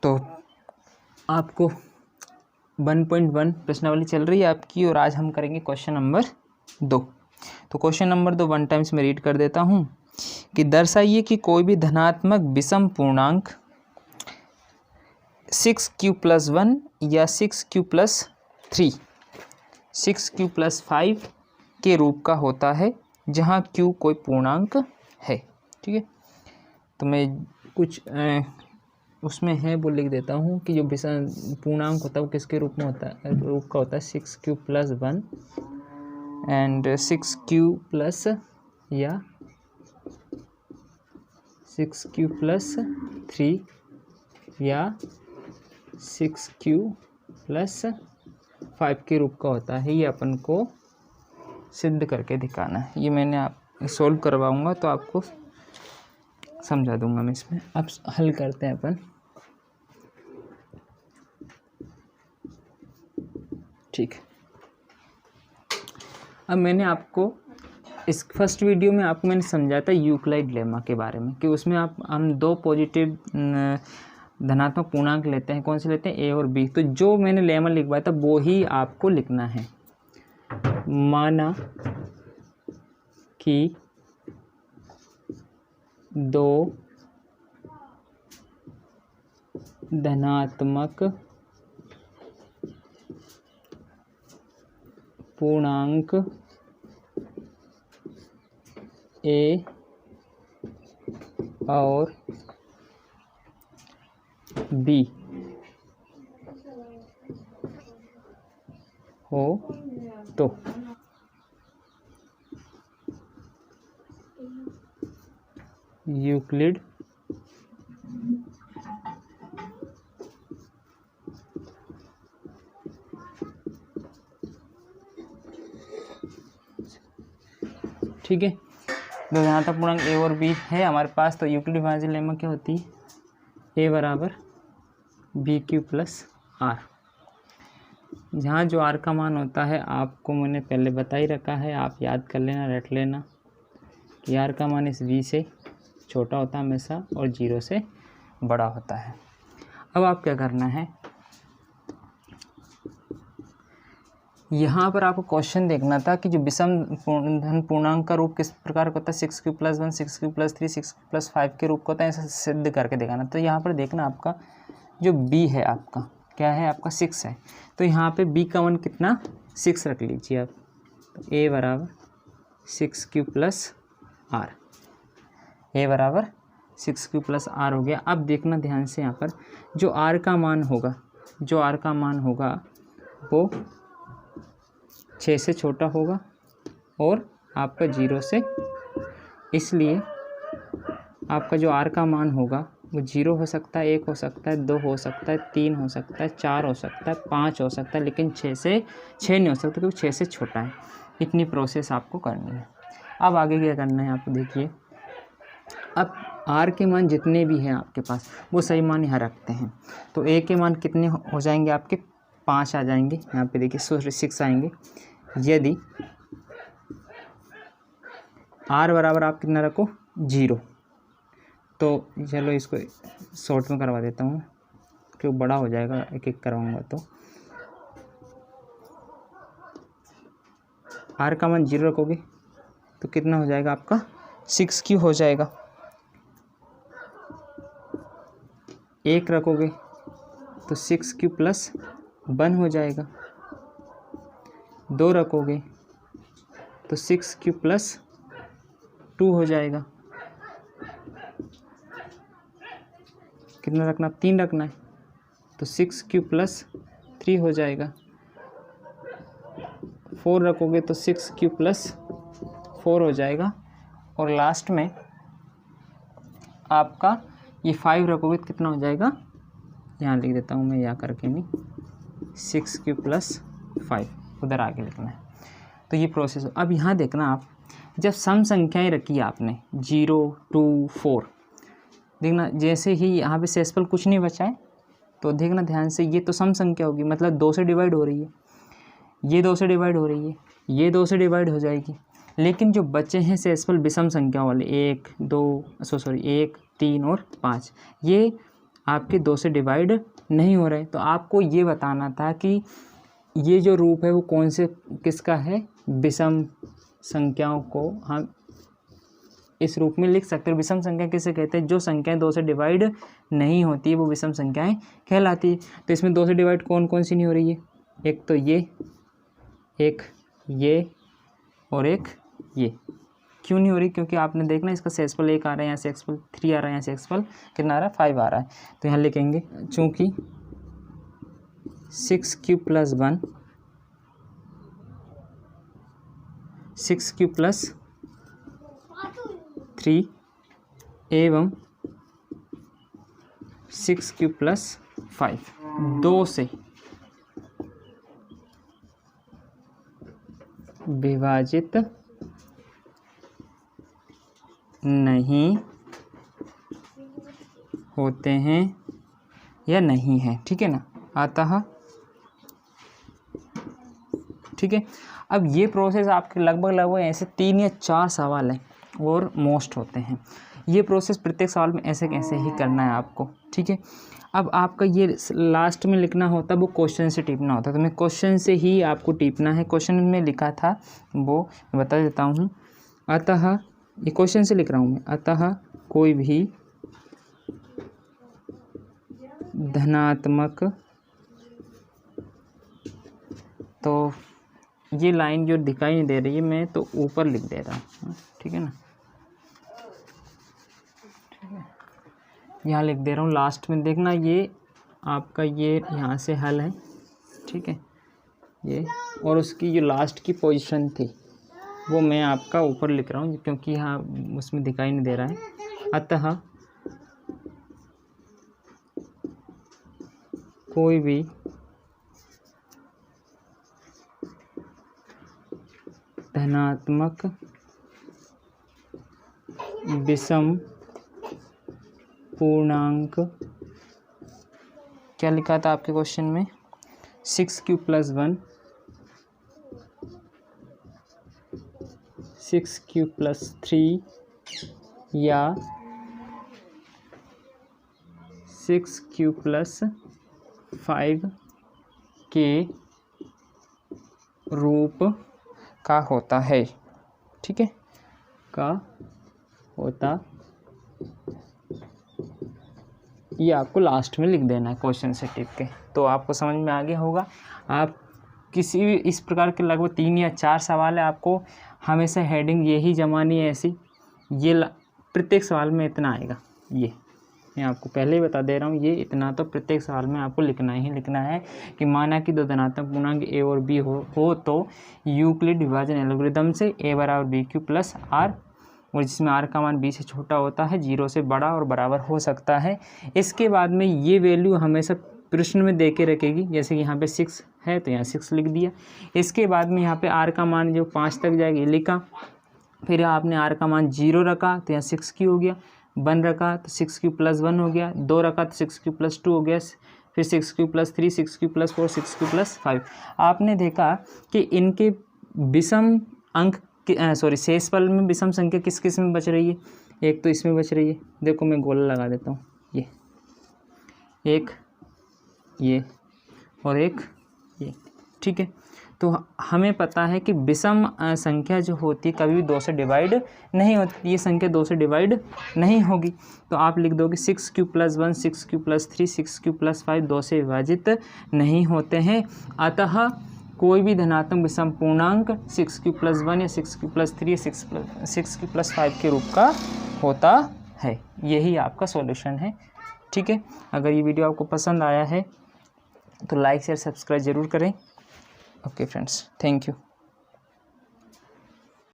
तो आपको 1.1 प्रश्नावली चल रही है आपकी, और आज हम करेंगे क्वेश्चन नंबर 2। तो क्वेश्चन नंबर 2 1 टाइम्स में रीड कर देता हूँ कि दर्शाइए कि कोई भी धनात्मक विषम पूर्णांक 6q+1 या 6q+3, 6q+5 के रूप का होता है जहाँ q कोई पूर्णांक है। ठीक है, तो मैं कुछ उसमें है वो लिख देता हूँ कि जो विषम पूर्णांक होता है वो किसके रूप में होता है, रूप का होता है 6q+1 एंड 6q+ या 6q+3 या 6q+5 के रूप का होता है। ये अपन को सिद्ध करके दिखाना है। ये मैंने आप सोल्व करवाऊँगा तो आपको समझा दूंगा मैं इसमें। अब हल करते हैं अपन। ठीक है, अब मैंने आपको इस फर्स्ट वीडियो में आपको मैंने समझाया था यूक्लिड लेमा के बारे में कि उसमें हम दो पॉजिटिव धनात्मक पूर्णांक लेते हैं। कौन से लेते हैं, ए और बी। तो जो मैंने लेमा लिखवाया था वो ही आपको लिखना है। माना कि दो धनात्मक पूर्णांक ए और बी हो तो यूक्लिड ठीक है, दो धनात्मक पूर्णांक ए और बी है हमारे पास। तो यूक्लिड विभाजन लेमा क्या होती है, ए बराबर BQ+R। जहाँ जो R का मान होता है आपको मैंने पहले बता ही रखा है, आप याद कर लेना, रट लेना कि R का मान इस V से छोटा होता है हमेशा और 0 से बड़ा होता है। अब आप क्या करना है, यहाँ पर आपको क्वेश्चन देखना था कि जो विषम धन पूर्णांक का रूप किस प्रकार का होता है, 6q+1 6q+3 6q+5 के रूप का होता है, ऐसा सिद्ध करके दिखाना। तो यहाँ पर देखना आपका जो b है आपका क्या है, आपका 6 है। तो यहाँ पे b का मान कितना, 6 रख लीजिए आप। तो a बराबर 6q+r, a बराबर 6q+r हो गया। अब देखना ध्यान से, यहाँ पर जो r का मान होगा, जो r का मान होगा वो 6 से छोटा होगा और आपका 0 से, इसलिए आपका जो r का मान होगा वो 0 हो सकता है, 1 हो सकता है, 2 हो सकता है, 3 हो सकता है, 4 हो सकता है, 5 हो सकता है, लेकिन 6 नहीं हो सकता क्योंकि 6 से छोटा है। इतनी प्रोसेस आपको करनी है। अब आगे क्या करना है आपको देखिए, अब r के मान जितने भी हैं आपके पास वो सही मान यहाँ रखते हैं। तो a के मान कितने हो जाएंगे आपके, 5 आ जाएंगे। यहाँ पे देखिए 6 आएंगे। यदि r बराबर आप कितना रखो, 0, तो चलो इसको शॉर्ट में करवा देता हूँ क्योंकि बड़ा हो जाएगा, एक एक करवाऊँगा। तो r का मान 0 रखोगे तो कितना हो जाएगा आपका, 6q हो जाएगा। 1 रखोगे तो 6q+1 हो जाएगा। 2 रखोगे तो 6q+2 हो जाएगा। कितना रखना, 3 रखना है तो 6q+3 हो जाएगा। 4 रखोगे तो 6q+4 हो जाएगा। और लास्ट में आपका ये 5 रखोगे तो कितना हो जाएगा, यहाँ लिख देता हूँ मैं, यहाँ करके नहीं, 6q+5 उधर आगे लिखना है। तो ये प्रोसेस। अब यहाँ देखना आप, जब सम संख्याएं रखी आपने 0 2 4, देखना जैसे ही यहाँ पे शेषफल कुछ नहीं बचा है तो देखना ध्यान से, ये तो सम संख्या होगी, मतलब 2 से डिवाइड हो रही है, ये 2 से डिवाइड हो रही है, ये 2 से डिवाइड हो जाएगी। लेकिन जो बचे हैं शेषफल विषम संख्या वाले 1 2 1 3 और 5, ये आपके 2 से डिवाइड नहीं हो रहे। तो आपको ये बताना था कि ये जो रूप है वो कौन से किसका है, विषम संख्याओं को हम इस रूप में लिख सकते हैं। विषम संख्या किसे कहते हैं, जो संख्याएं 2 से डिवाइड नहीं होती है वो विषम संख्याएं कहलाती है। तो इसमें 2 से डिवाइड कौन कौन सी नहीं हो रही है, एक तो ये, एक ये और एक ये। क्यों नहीं हो रही, क्योंकि आपने देखना इसका शेषफल 1 आ रहा है, यहाँ से शेषफल 3 आ रहा है, यहाँ से शेषफल कितना आ रहा है 5 आ रहा है। तो यहाँ लिखेंगे चूँकि 6 क्यूब प्लस 1, 6 क्यूब प्लस 3 एवं 6 क्यूब प्लस 5 2 से विभाजित नहीं होते हैं या नहीं है, ठीक है ना। अतः ठीक है, अब ये प्रोसेस आपके लगभग ऐसे 3 या 4 सवाल हैं और मोस्ट होते हैं। ये प्रोसेस प्रत्येक सवाल में ऐसे कैसे ही करना है आपको, ठीक है। अब आपका ये लास्ट में लिखना होता है वो क्वेश्चन से टिपना होता है, तो मैं क्वेश्चन से ही आपको टिपना है। क्वेश्चन में लिखा था वो मैं बता देता हूँ। अतः ये क्वेश्चन से लिख रहा हूँ मैं, अतः कोई भी धनात्मक, तो ये लाइन जो दिखाई नहीं दे रही है मैं तो ऊपर लिख दे रहा हूँ, ठीक है ना, यहाँ लिख दे रहा हूँ लास्ट में। देखना ये आपका ये यहाँ से हल है, ठीक है, ये और उसकी जो लास्ट की पोजीशन थी वो मैं आपका ऊपर लिख रहा हूँ क्योंकि यहाँ उसमें दिखाई नहीं दे रहा है। अतः कोई भी धनात्मक विषम पूर्णांक, क्या लिखा था आपके क्वेश्चन में, 6 क्यूब प्लस 1, 6 क्यूब प्लस 3 या 6 क्यूब प्लस 5 के रूप का होता है, ठीक है, का होता, ये आपको लास्ट में लिख देना है क्वेश्चन से टिक के। तो आपको समझ में आ गया होगा। आप किसी भी इस प्रकार के लगभग 3 या 4 सवाल है, आपको हमेशा हेडिंग यही जमानी है ऐसी, ये प्रत्येक सवाल में इतना आएगा। ये मैं आपको पहले ही बता दे रहा हूँ, ये इतना तो प्रत्येक सवाल में आपको लिखना ही लिखना है कि माना कि 2 धनात्मक पूर्णांक ए और बी हो तो यूक्लिड विभाजन एल्गोरिदम से ए बराबर बी क्यू प्लस आर, और जिसमें आर का मान बी से छोटा होता है, 0 से बड़ा और बराबर हो सकता है। इसके बाद में ये वैल्यू हमेशा प्रश्न में दे के रखेगी, जैसे कि यहाँ पे 6 है तो यहाँ 6 लिख दिया। इसके बाद में यहाँ पे आर का मान जो 5 तक जाएगी लिखा, फिर आपने आर का मान 0 रखा तो यहाँ 6 क्यू हो गया, 1 रखा तो 6 क्यू प्लस 1 हो गया, 2 रखा तो 6 क्यू प्लस 2 हो गया, फिर 6 Q plus 3, 6 Q plus 4, 6 Q plus 5। आपने देखा कि इनके विषम अंक शेषफल में विषम संख्या किस किस में बच रही है, एक तो इसमें बच रही है, देखो मैं गोला लगा देता हूँ, ये एक, ये और एक ये, ठीक है। तो हमें पता है कि विषम संख्या जो होती है कभी भी 2 से डिवाइड नहीं होती, ये संख्या 2 से डिवाइड नहीं होगी। तो आप लिख दोगे 6 Q plus 1, 6 Q plus 3, 6 Q plus 5 2 से विभाजित नहीं होते हैं। अतः कोई भी धनात्मक विषम पूर्णांक 6 क्यू प्लस 1 या 6 क्यू प्लस 3 या 6 क्यू प्लस 5 के रूप का होता है। यही आपका सॉल्यूशन है, ठीक है। अगर ये वीडियो आपको पसंद आया है तो लाइक शेयर सब्सक्राइब ज़रूर करें। Okay friends, thank you.